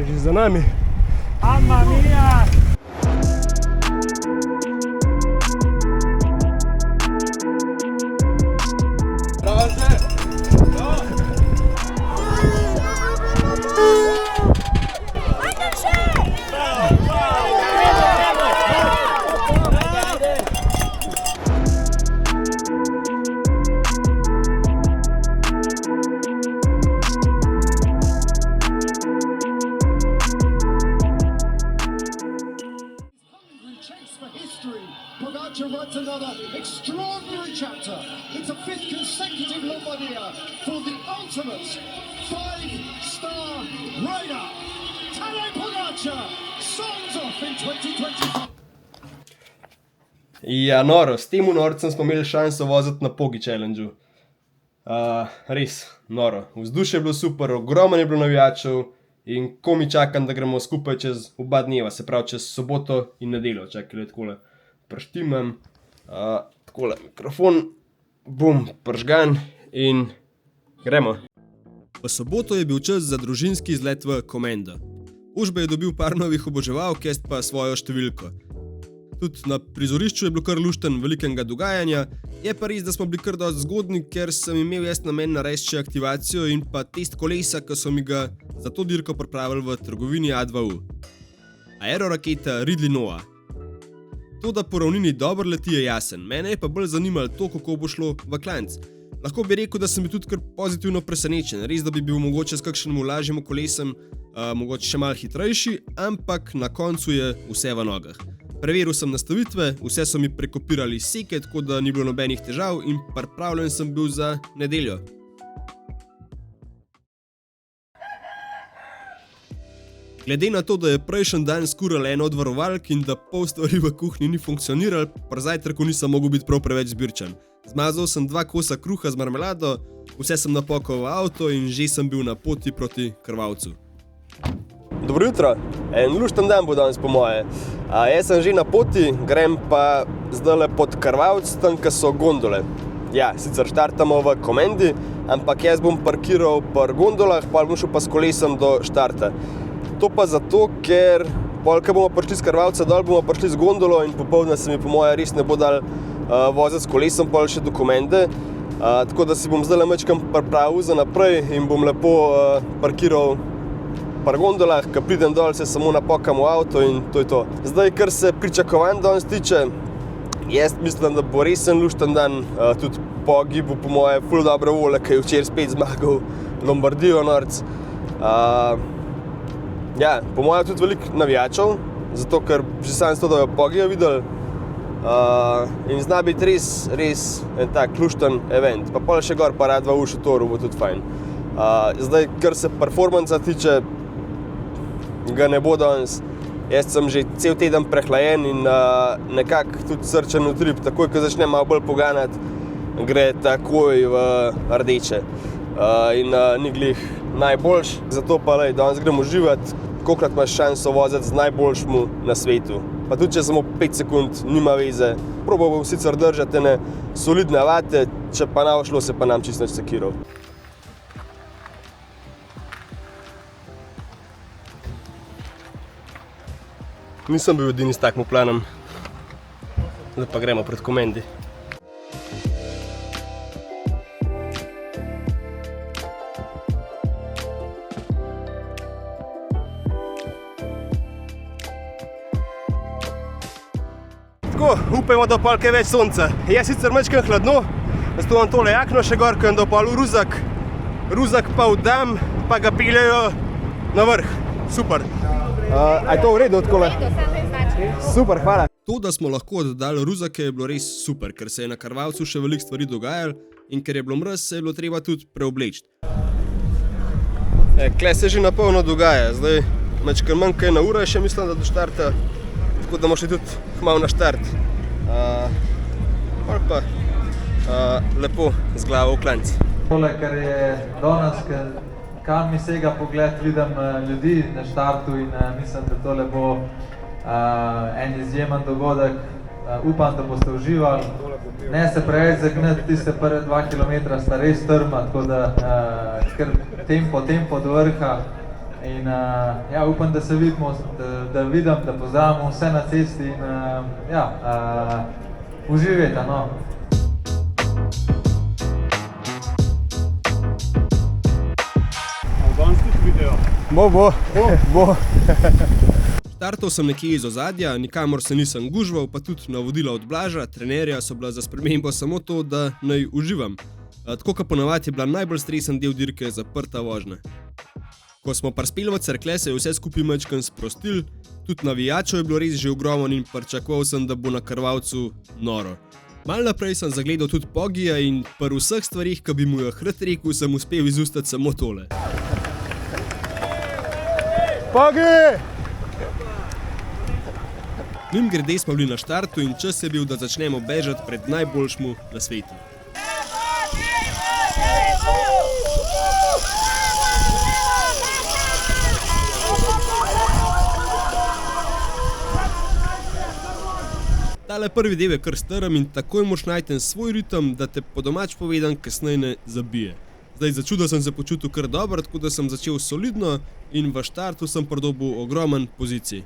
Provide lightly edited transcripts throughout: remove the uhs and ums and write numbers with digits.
že za nami. Mamma mia! Pogačar writes another extraordinary chapter. It's a fifth consecutive Lombardia for the ultimate five-star rider. Tadej Pogačar signs off in 2025. Ja, noro, s tem norcem smo imeli šanso voziti na Pogi Challengeu. Res, noro. Vzdušje je bilo super, ogromno je bilo navijačev in komaj čakam, da gremo skupaj čez oba dneva, se pravi čez soboto in nedeljo. Čakaj, takole preštimam, takole mikrofon, bum, pržgan in gremo. V soboto je bil čas za družinski izlet v Komenda. Ušbe je dobil par novih oboževalk, jaz pa svojo številko. Tudi na prizorišču je bilo kar lušten velikega dogajanja, je pa res, da smo bili kar dosti zgodni, ker sem imel jaz namen narediti še aktivacijo in pa test kolesa, ki so mi ga za to dirko pripravili v trgovini A2U. Aeroraketa Ridley Noah. To, da po ravnini dobro leti, je jasen, mene je pa bolj zanimalo to, kako bo šlo v klanc. Lahko bi rekel, da sem bil tudi kar pozitivno presenečen, res, da bi bil mogoče s kakšnim lažjim kolesem, mogoče še malo hitrejši, ampak na koncu je vse v nogah. Preveril sem nastavitve, vse so mi prekopirali seke, tako da ni bilo nobenih težav in pripravljen sem bil za nedeljo. Glede na to, da je prejšnji dan skural eno od varovalk in da pol stvari v kuhinji ni funkcioniral, pri zajtrku nisem mogel biti prav preveč zbirčen. Zmazal sem 2 kosa kruha z marmelado, vse sem napakal v avto in že sem bil na poti proti Krvavcu. Dobro jutro, en lušten dan bo danes po moje. Jaz sem že na poti, grem pa zdajle pod Krvavc, tam, ko so gondole. Ja, sicer štartamo v Komendi, ampak jaz bom parkiral pri gondolah, pa bom šel pa s kolesom do štarta. To pa zato, ker ko bomo prišli z Krvavca dol, bomo prišli z gondolo in popoldne se mi po moje res ne bo dal voziti s kolesom pol še do Komende. Tako da si bom zdajle majčkeno pripravil za naprej in bom lepo parkiral pri gondolah, ko pridem dol, se samo napakam v avto in to je to. Zdaj, kar se pričakovanj danes tiče, jaz mislim, da bo resen lušten dan, tudi Pogi bo po moje ful dobre volje, ker je včeraj spet zmagal Lombardijo norc. Ja, po moje tudi veliko navijačev, zato ker že sam s to, da jo Pogija videli. In zna biti res en tak lušten event. Pa pol še gor pa A2U šotoru bo tudi fajn. Zdaj, kar se performanca tiče, ga ne bo danes. Jaz sem že cel teden prehlajen in nekako tudi srčen utrip. Takoj, ko začnem malo bolj poganjati, gre takoj v rdeče. In ni glih najboljš, zato pa danes gremo uživati, kolikrat imaš šanso voziti z najboljšmu na svetu. Pa tudi, če samo 5 sekund, nima veze. Probal bom sicer držati ene solidne vate, če pa ne bo šlo, se pa nam čisto nič sekiral. Nisem bil edini s takim planom. Zdaj pa gremo pred Komendi. Tako, upajmo, da pol kaj več sonca. Je sicer majčkeno hladno, zato imam tole jakno še gor, ko imam pol ruzak pa vdam, pa ga peljejo na vrh. Super. A je to v redu odkole? Super, hvala. To, da smo lahko oddali ruzake, je bilo res super, ker se je na Krvavcu še veliko stvari dogajalo in ker je bilo mraz, se je bilo treba tudi preobleči. Kle se že napolno dogaja, zdaj majčkeno manj kaj na ura, še mislim, da do štarta, tako da bomo šli tudi malo na štart. Pol pa lepo z glavo v klanc. Tole, kar je danes, kam mi sega pogled, vidim ljudi na štartu in mislim, da tole bo en izjemen dogodek. Upam, da boste uživali. Ne se preveč zagnati, tiste prve 2 kilometra sta res trma, tako da kar tempo do vrha, In ja, upam, da se vidimo, da vidim, da pozdravimo vse na cesti in uživajte, no. Danes tudi video. Bo. Startal sem nekje iz ozadja, nikamor se nisem gužval, pa tudi navodila od Blaža, trenerja so bila za spremembo samo to, da naj uživam. Tako kot ponavadi je bila najbolj stresen del dirke zaprta vožnja. Ko smo prispeli v Cerklje, se je vse skupaj majčkeno sprostil, tudi navijačev je bilo res že ogromno in pričakoval sem, da bo na krvavcu noro. Malo naprej sem zagledal tudi Pogija in pri vseh stvarih, ki bi mu jo rad rekel, sem uspel izustati samo tole. Pogi! Mimogrede smo bili na štartu in čas je bil, da začnemo bežati pred najboljšmu na svetu. Tale prvi del je kar strm in takoj moraš najti svoj ritem, da te po domač povedan kasneje ne zabije. Zdaj, za čudo sem se počutil kar dobro, tako da sem začel solidno in v štartu sem pridobil ogromen pozicij.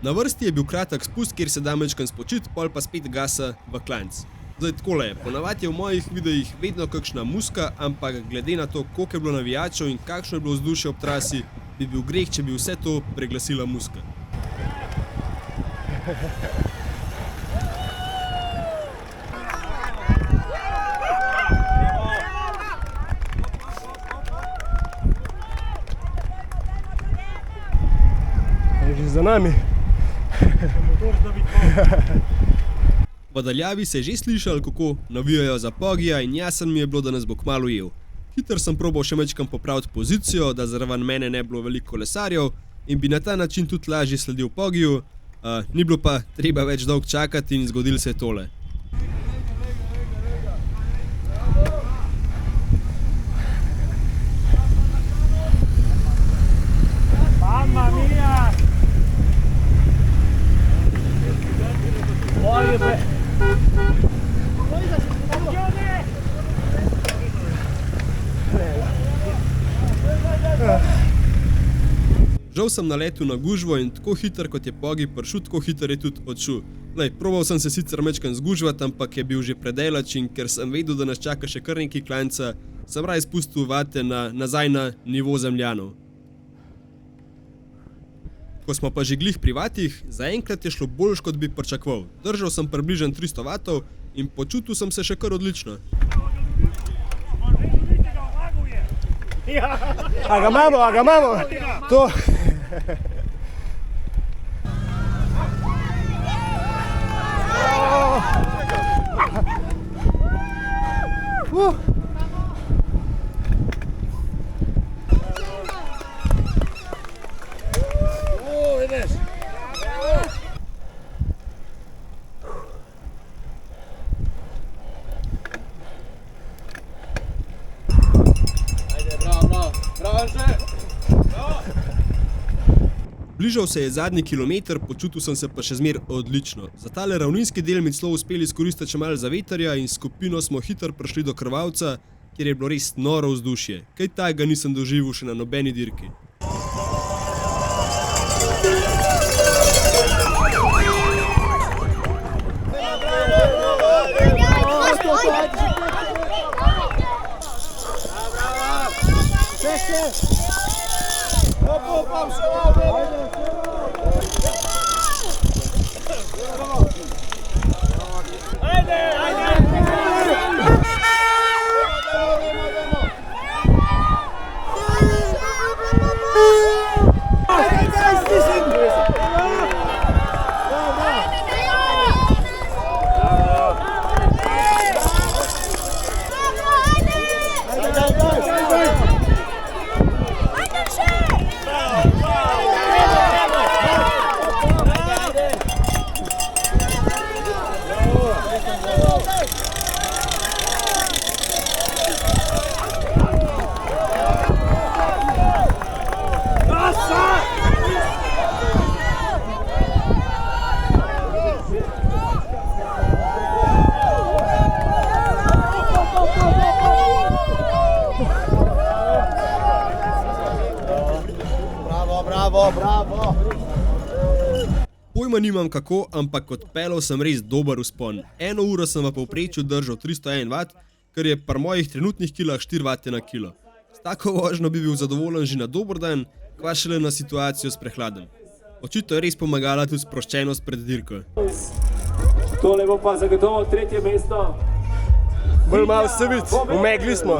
Na vrsti je bil kratek spust, kjer se da majčkeno spočiti, pol pa spet gasa v klanec. Zdaj takole je, ponavadi je v mojih videih vedno kakšna muska, ampak glede na to, koliko je bilo navijačev in kakšno je bilo vzdušje ob trasi, bi bil greh, če bi vse to preglasila muska. Je že za nami. V daljavi se je že slišal, kako navijajo za Pogija in jasno mi je bilo, da nas bo kmalu ujel. Hiter sem probal še majčkeno popraviti pozicijo, da zraven mene ne bilo veliko kolesarjev in bi na ta način tudi lažje sledil Pogiju, ni bilo pa treba več dolgo čakati in zgodilo se je tole. Mamma mia! Žal sem naletel na gužvo in tako hiter kot je Pogi prišel, tako hiter je tudi odšel. Probal sem se sicer majčkeno zgužvati, ampak je bil že predaleč in ker sem vedel, da nas čaka še kar nekaj klanca, sem raje spustil vate nazaj na nivo zemljanov. Ko smo pa že glih pri vatih, zaenkrat je šlo boljš, kot bi pričakoval. Držal sem približno 300 vatov in počutil sem se še kar odlično. A ga imamo! To! Bližal se je zadnji kilometer, počutil sem se pa še zmer odlično. Za tale ravninski del mi celo uspeli izkoristiti še malo zavetrja in skupino smo hitro prišli do krvavca, kjer je bilo res noro vzdušje. Kaj takega nisem doživel še na nobeni dirki. Pojma nimam kako, ampak odpeljal sem res dober vzpon. 1 uro sem v povprečju držal 301 W, kar je pri mojih trenutnih kilah 4 W na kilo. S tako vožnjo bi bil zadovoljen že na dober dan, kva šele na situacijo s prehladom. Očitno je res pomagala tudi sproščenost pred dirko. Tole bo pa zagotovo 3. mesto. bolj malo se vidi, umegli smo.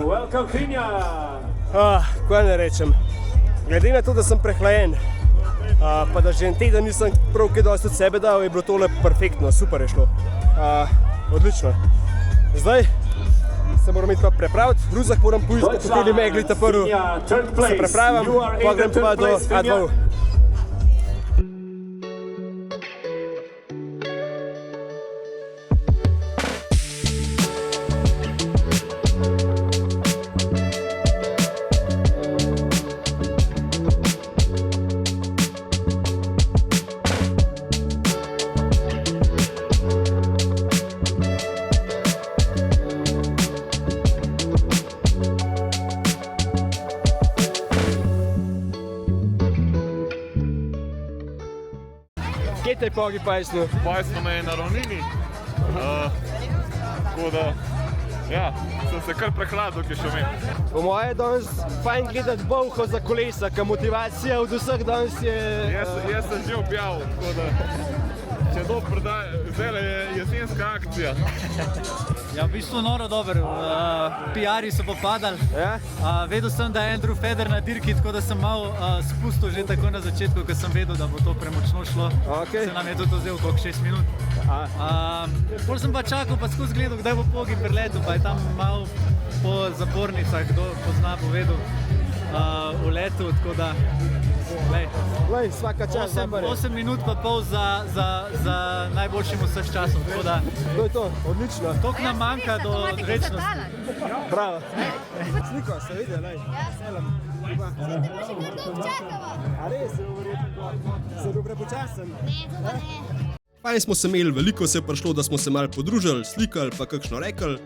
Kaj ne rečem, glede na to, da sem prehlajen, pa da že en teden nisem prav kaj dosti od sebe dal, je bilo tole perfektno, super je šlo. Odlično. Zdaj se moram iti pa prepraviti, v Ruzah moram poiskati v teli megli ta prvi, se prepravim, pa grem pa do A2. Kje te je Pogi pajsnil? Pajsno me je na ravnini, tako da, ja, sem se kar prehladil, ki še imel. Po moje je danes fajn gledati bolho za kolesa, ka motivacija od vseh danes je... Jaz sem že objavil, tako da, če to prodaj, zdaj je jesenska akcija. Ja, v bistvu noro dober, PR-ji so popadali. Ja? Vedel sem, da je Andrew Feder na dirki, tako da sem malo spustil že takoj na začetku, ko sem vedel, da bo to premočno šlo. Okay. Se nam je tudi vzel koliko 6 minut. Pol sem pa čakal, pa skozi gledal, kdaj bo Pogi preletel, pa je tam malo po zapornicah, kdo pozna, povedal v letu, tako da, Lej, svaka čast, 8 minut pa pol za najboljšim vseh časov, tako da To je to, odlično. toliko nam manjka do večnosti. Bravo. Sliko, se vidi, lej. Selam. A res, se dobro počasen. Fajn smo se imeli, veliko se je prišlo, da smo se malo podružili, slikali pa kakšno rekli.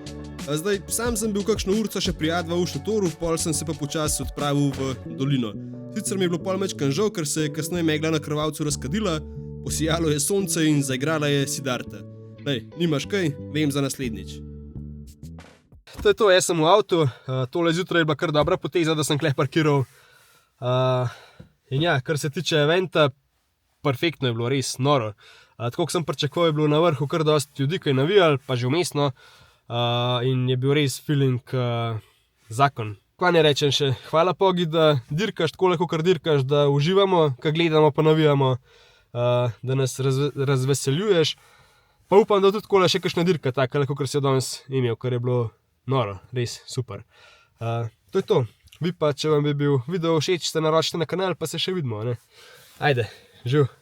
Zdaj, sam sem bil kakšno urco še pri A2 v šotoru, pol sem se pa počasi odpravil v dolino. Sicer mi je bilo pol mečkan žal, ker se je kasneje megla na krvavcu razkadila, posijalo je sonce in zaigrala je Siddharta. Lej, nimaš kaj, vem za naslednjič. To je to, jaz sem v avtu, tole zjutraj je bila kar dobra poteza, da sem kleh parkiral. In ja, kar se tiče eventa, perfektno je bilo, res noro. Tako kot sem pričakoval, je bilo na vrhu kar dosti ljudi, ki je navijali, pa že vmesno. In je bil res feeling zakon. Kaj ne rečem še, hvala Pogi, da dirkaš tako, kakor dirkaš, da uživamo, ko gledamo pa navijamo, da nas razveseljuješ. Pa upam, da tudi še kakšna dirka taka, kakor si jo danes imel, kar je bilo noro, res super. To je to. Vi pa, če vam bi bil video všeč, ste naročite na kanal, pa se še vidimo, ne? Ajde, živ!